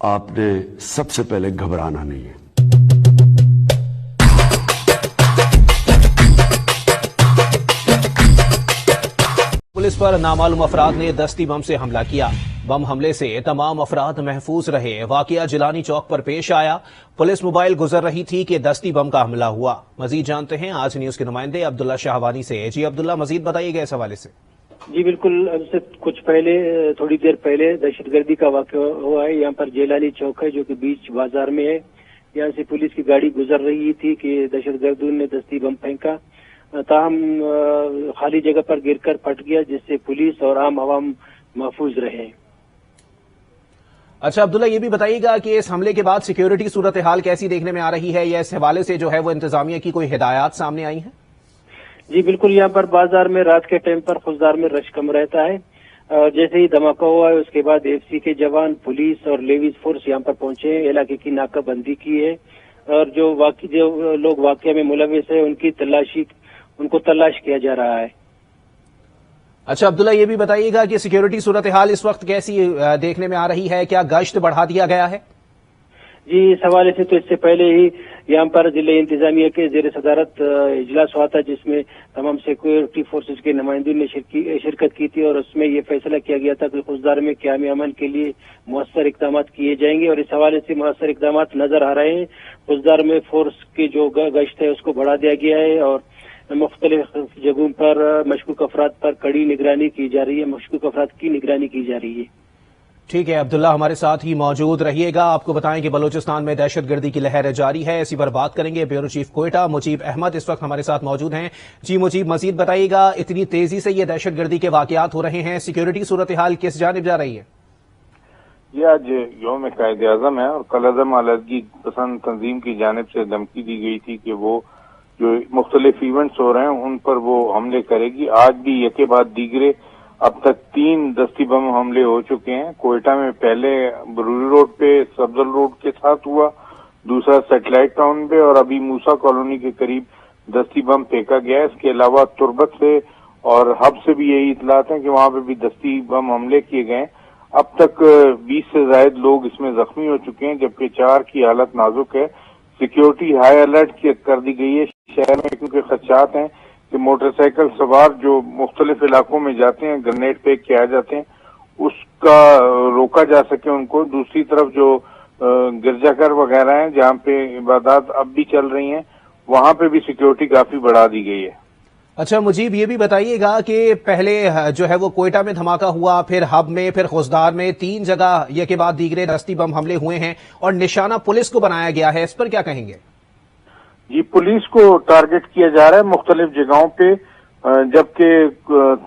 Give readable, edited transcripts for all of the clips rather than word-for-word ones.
आपने सबसे पहले घबराना नहीं है। पुलिस पर नामालूम अफराद ने दस्ती बम से हमला किया। बम हमले से तमाम अफराद महफूज रहे। वाकया जिलानी चौक पर पेश आया। पुलिस मोबाइल गुजर रही थी कि दस्ती बम का हमला हुआ। मजीद जानते हैं आज न्यूज के नुमाइंदे अब्दुल्ला शाहवानी से। जी अब्दुल्ला, मजीद बताइएगा इस हवाले से। जी बिल्कुल, अब से कुछ पहले, थोड़ी देर पहले दहशतगर्दी का वाक़या हुआ है। यहाँ पर जेलानी चौक है जो कि बीच बाजार में है। यहाँ से पुलिस की गाड़ी गुजर रही थी कि दहशतगर्दों ने दस्ती बम फेंका, ताहम खाली जगह पर गिरकर फट गया, जिससे पुलिस और आम आवाम महफूज रहे। अच्छा अब्दुल्ला, ये भी बताइएगा कि इस हमले के बाद सिक्योरिटी सूरत हाल कैसी देखने में आ रही है, या इस हवाले से जो है वो इंतजामिया की कोई हिदायत सामने आई है? जी बिल्कुल, यहाँ पर बाजार में रात के टाइम पर खुशदार में रश कम रहता है। जैसे ही धमाका हुआ है उसके बाद एफसी के जवान, पुलिस और लेडीज फोर्स यहाँ पर पहुंचे हैं। इलाके की नाकाबंदी की है और जो लोग वाकया में मुलविस है उनको तलाश किया जा रहा है। अच्छा अब्दुल्ला, ये भी बताइएगा कि सिक्योरिटी सूरत हाल इस वक्त कैसी देखने में आ रही है? क्या गश्त बढ़ा दिया गया है? जी, इस हवाले से तो इससे पहले ही यहाँ पर जिले इंतजामिया के जेर सदारत इजलास हुआ था, जिसमें तमाम सिक्योरिटी फोर्सेज के नुमाइंदों ने शिरकत की थी और उसमें ये फैसला किया गया था कि खुशदार में क़याम अमन के लिए मौसर इक़दाम किए जाएंगे और इस हवाले से मौसर इक़दाम नजर आ रहे हैं। खुशदार में फोर्स की जो गश्त है उसको बढ़ा दिया गया है और मुख्तलिफ जगहों पर मशकूक अफराद पर कड़ी निगरानी की जा रही है, मशकूक अफराद की निगरानी की जा रही है। ठीक है अब्दुल्ला, हमारे साथ ही मौजूद रहिएगा। आपको बताएं कि बलूचिस्तान में दहशतगर्दी की लहर जारी है। इसी पर बात करेंगे। ब्यूरो चीफ कोयटा मुजीब अहमद इस वक्त हमारे साथ मौजूद हैं। जी मुजीब, मजीद बताइएगा, इतनी तेजी से ये दहशतगर्दी के वाकयात हो रहे हैं, सिक्योरिटी सूरत हाल किस जानिब जा रही है? ये आज यौम कायद आज़म है और कल-ए-आज़म आलदगी पसंद तंजीम की जानिब से धमकी दी गई थी कि वो जो मुख्तलिफ इवेंट्स हो रहे हैं उन पर वो हमले करेगी। आज भी यके बाद दीगरे अब तक 3 दस्ती बम हमले हो चुके हैं। कोयटा में पहले बरूरी रोड पे सफदर रोड के साथ हुआ, दूसरा सैटेलाइट टाउन पे और अभी मूसा कॉलोनी के करीब दस्ती बम फेंका गया है। इसके अलावा तुर्बत से और हब से भी यही इतलात है कि वहां पे भी दस्ती बम हमले किए गए। अब तक 20 से ज्यादा लोग इसमें जख्मी हो चुके हैं, जबकि 4 की हालत नाजुक है। सिक्योरिटी हाई अलर्ट कर दी गई है शहर में, क्योंकि खदशात हैं कि मोटरसाइकिल सवार जो मुख्तलिफ इलाकों में जाते हैं, ग्रेनेड फेंक के आ जाते हैं, उसका रोका जा सके उनको। दूसरी तरफ जो गिरजाघर वगैरह हैं जहाँ पे इबादत अब भी चल रही हैं, वहां पे भी सिक्योरिटी काफी बढ़ा दी गई है। अच्छा मुजीब, ये भी बताइएगा कि पहले जो है वो कोयटा में धमाका हुआ, फिर हब में, फिर खुशदार में, 3 जगह ये के बाद दीगरे दस्ती बम हमले हुए हैं और निशाना पुलिस को बनाया गया है। इस पर क्या कहेंगे? जी, पुलिस को टारगेट किया जा रहा है मुख्तलिफ जगहों पे, जबकि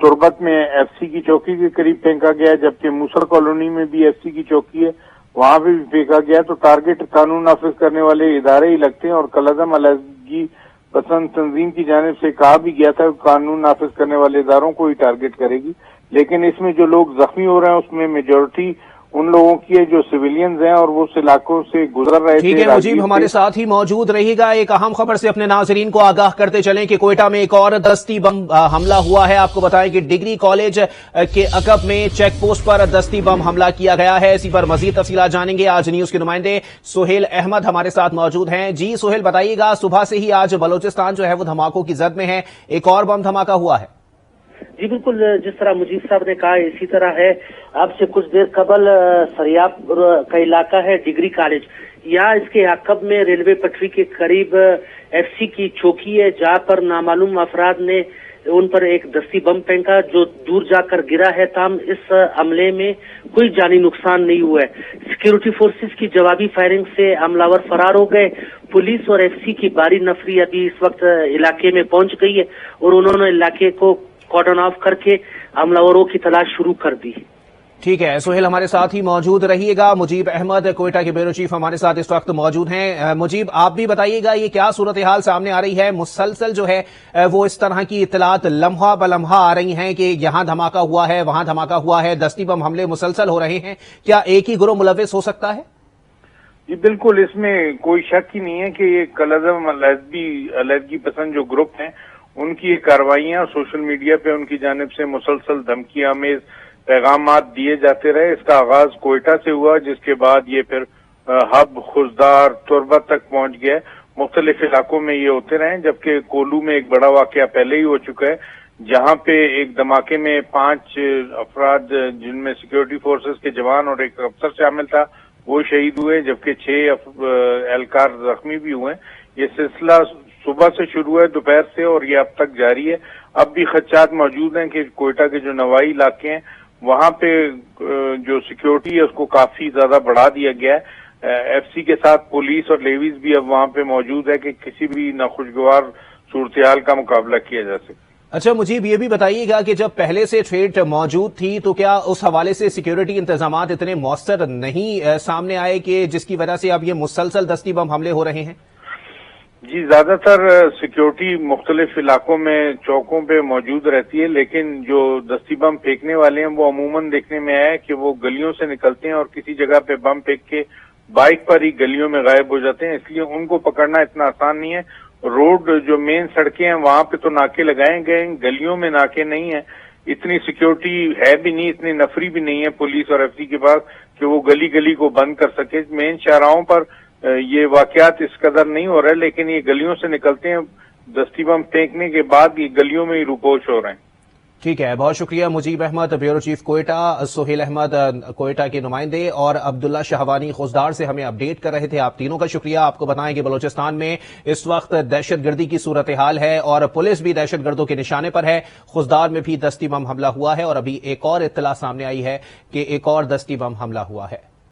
तुर्बत में एफसी की चौकी के करीब फेंका गया, जबकि मूसा कॉलोनी में भी एफसी की चौकी है, वहां पे भी फेंका गया। तो टारगेट कानून नाफिज करने वाले इदारे ही लगते हैं और कल-ए-आज़म अलहदगी पसंद तंजीम की जानिब से कहा भी गया था कानून नाफिज करने वाले इदारों को ही टारगेट करेगी। लेकिन इसमें जो लोग जख्मी हो रहे हैं उसमें मेजोरिटी उन लोगों की है जो सिविलियंस हैं और वो उस इलाकों से गुजर रहे थे। ठीक है मुजीब, हमारे साथ ही मौजूद रहिएगा। एक अहम खबर से अपने नाजरीन को आगाह करते चलें कि कोयटा में एक और दस्ती बम हमला हुआ है। आपको बताएं कि डिग्री कॉलेज के अकब में चेक पोस्ट पर दस्ती बम हमला किया गया है। इसी पर मजीद तफसीलात जानेंगे। आज न्यूज के नुमाइंदे सुहेल अहमद हमारे साथ मौजूद हैं। जी सुहेल, बताइएगा, सुबह से ही आज बलोचिस्तान जो है वो धमाकों की जद में है, एक और बम धमाका हुआ है। जी बिल्कुल, जिस तरह मुजीब साहब ने कहा इसी तरह है। अब से कुछ देर कबल सरियाब का इलाका है डिग्री कॉलेज, यहाँ इसके अकब में रेलवे पटरी के करीब एफसी की चौकी है, जहाँ पर नामालूम अफराद ने उन पर एक दस्ती बम फेंका जो दूर जाकर गिरा है। ताम इस हमले में कोई जानी नुकसान नहीं हुआ है। सिक्योरिटी फोर्सेस की जवाबी फायरिंग से हमलावर फरार हो गए। पुलिस और एफसी की बारी नफरी अभी इस वक्त इलाके में पहुंच गई है और उन्होंने इलाके को कॉर्डन ऑफ करके हमलावरों की तलाश शुरू कर दी। ठीक है सुहेल, हमारे साथ ही मौजूद रहिएगा। मुजीब अहमद कोयटा के ब्यूरो चीफ हमारे साथ इस वक्त मौजूद हैं। मुजीब, आप भी बताइएगा ये क्या सूरत हाल सामने आ रही है? मुसलसल जो है वो इस तरह की इत्तलात लम्हा बलम्हा आ रही हैं कि यहाँ धमाका हुआ है, वहां धमाका हुआ है, दस्ती बम हमले मुसलसल हो रहे हैं। क्या एक ही गिरोह मुलविस हो सकता है? जी बिल्कुल, इसमें कोई शक ही नहीं है कि ये कल-ए-आज़म अलहदगी पसंद जो ग्रुप हैं उनकी कार्रवाइयां सोशल मीडिया पे उनकी जानिब से मुसलसल धमकी आमेज پیغامات دیے جاتے رہے۔ اس کا آغاز کوئٹہ سے ہوا، جس کے بعد یہ پھر ہب، خزدار، تربت تک پہنچ گیا۔ مختلف علاقوں میں یہ ہوتے رہے، جبکہ کولو میں ایک بڑا واقعہ پہلے ہی ہو چکا ہے، جہاا پہ ایک دھماکے میں 5 افراد، جن میں سیکورٹی فورسز کے جوان اور ایک افسر شامل تھا، وہ شہید ہوئے، جبکہ 6 اہلکار زخمی بھی ہوئے۔ یہ سلسلہ صبح سے شروع ہے، دوپہر سے، اور یہ اب تک جاری ہے۔ اب بھی خدشات موجود ہیں کہ کوئٹہ کے جو نوائی علاقے ہیں وہاں پہ جو سیکیورٹی ہے اس کو کافی زیادہ بڑھا دیا گیا ہے۔ ایف سی کے ساتھ پولیس اور لیویز بھی اب وہاں پہ موجود ہے کہ کسی بھی ناخوشگوار صورتحال کا مقابلہ کیا جا سکے۔ اچھا مجیب، یہ بھی بتائیے گا کہ جب پہلے سے تھریٹ موجود تھی تو کیا اس حوالے سے سیکیورٹی انتظامات اتنے مؤثر نہیں سامنے آئے کہ جس کی وجہ سے اب یہ مسلسل دستی بم حملے ہو رہے ہیں؟ جی، زیادہ تر سیکیورٹی مختلف علاقوں میں چوکوں پہ موجود رہتی ہے، لیکن جو دستی بم پھینکنے والے ہیں وہ عموماً دیکھنے میں آیا کہ وہ گلیوں سے نکلتے ہیں اور کسی جگہ پہ بم پھینک کے بائک پر ہی گلیوں میں غائب ہو جاتے ہیں، اس لیے ان کو پکڑنا اتنا آسان نہیں ہے۔ روڈ جو مین سڑکیں ہیں وہاں پہ تو ناکے لگائے گئے، گلیوں میں ناکے نہیں ہیں، اتنی سیکیورٹی ہے بھی نہیں، اتنی نفری بھی نہیں ہے پولیس اور ایف سی کے پاس کہ وہ گلی گلی کو بند کر سکے۔ مین شاہراہوں پر یہ واقعات اس قدر نہیں ہو رہے، لیکن یہ گلیوں سے نکلتے ہیں، دستی بم پھینکنے کے بعد یہ گلیوں میں ہی روپوش ہو رہے ہیں۔ ٹھیک ہے، بہت شکریہ مجیب احمد، بیورو چیف کوئٹہ، سہیل احمد کوئٹہ کے نمائندے، اور عبداللہ شہوانی خزدار سے ہمیں اپڈیٹ کر رہے تھے۔ آپ تینوں کا شکریہ۔ آپ کو بتائیں کہ بلوچستان میں اس وقت دہشت گردی کی صورتحال ہے اور پولیس بھی دہشت گردوں کے نشانے پر ہے۔ خزدار میں بھی دستی بم حملہ ہوا ہے اور ابھی ایک اور اطلاع سامنے آئی ہے کہ ایک اور دستی بم حملہ ہوا ہے۔